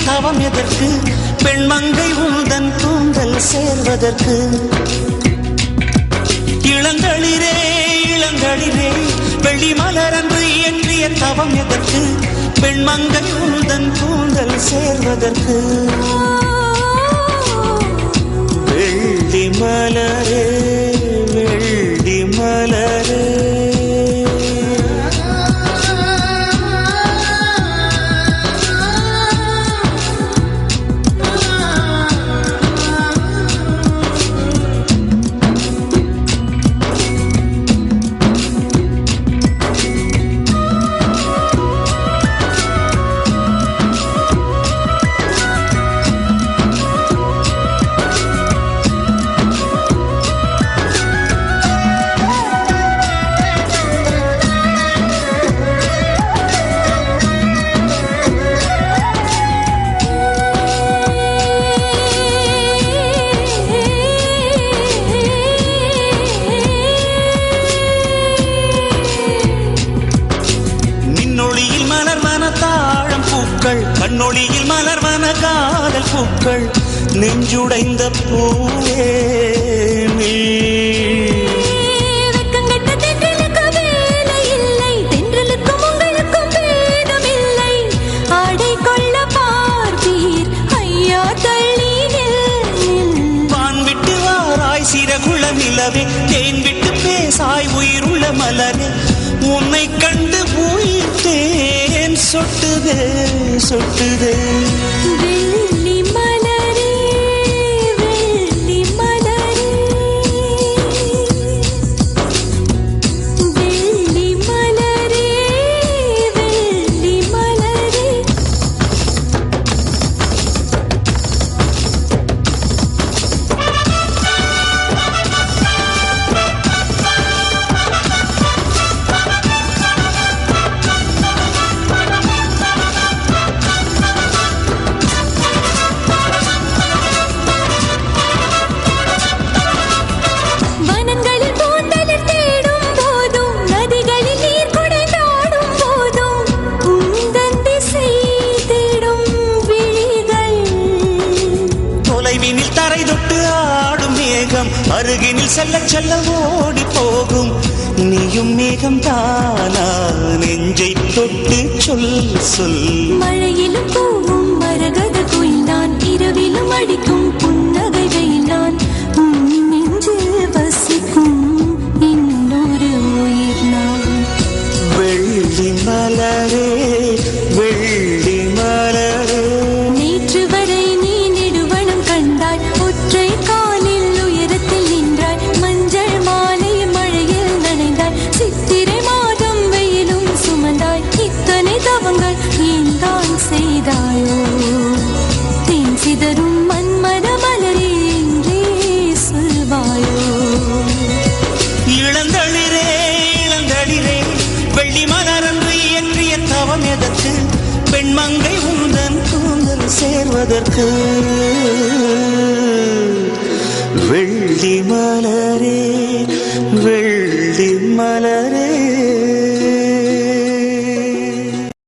தவம் எதற்கு பெண்மங்கை உந்தன் கூந்தல் சேர்வதற்கு இளங்களிரே இளங்களிரே வெள்ளி மலரன்று இயற்றிய தவம் எதற்கு பெண்மங்கை உந்தன் கூந்தல் சேர்வதற்கு வெள்ளி மலரே வெள்ளி மலரே கண்ணொளியில் மலர்வன காதல் பூக்கள் நெஞ்சுடைந்த பூவே வான்விட்டு வாராய் சிறகுள்ள நிலவே தேன் விட்டு பேசாய் உயிருள்ள மலரே உன்னை கண்டு உயிர் தேன் சொட்டுதே சொட்டுதே வெள்ளி மலரே வெள்ளி மலரே வெள்ளி மலரே வெள்ளி மலரே அருகினில் செல்ல செல்ல ஓடி போகும் நீயும் மேகம் தானா நெஞ்சை தொட்டு சொல் சொல் மழையிலும் பூவும் மரகத குயில் நான் இரவிலும் அடிக்கும் புன்னகை வெயில் நான் நெஞ்சில் வசிக்கும் இன்னொரு உயிர் நான் வெள்ளி மலரே வெள்ளி மலரே நேற்று வரை நீ நெடுவனம் கண்டாய் ஒற்றை காலில் உயரத்தில் நின்றாய் மஞ்சள் மாலை மழையில் நனைந்தாய் சித்திரை மாதம் வெயிலும் சுமந்தாய் இத்தனை தவங்கள் ஏன் தான் செய்தாயோ தேன் சிதறும் மன்மதம் இளந்தளிரே இளந்தளிரே வெள்ளி மலரன்று இயற்றிய தவம் எதற்கு பெண்மங்கை உந்தன் கூந்தல் சேர்வதற்கு வெள்ளி மலரே வெள்ளி மலரே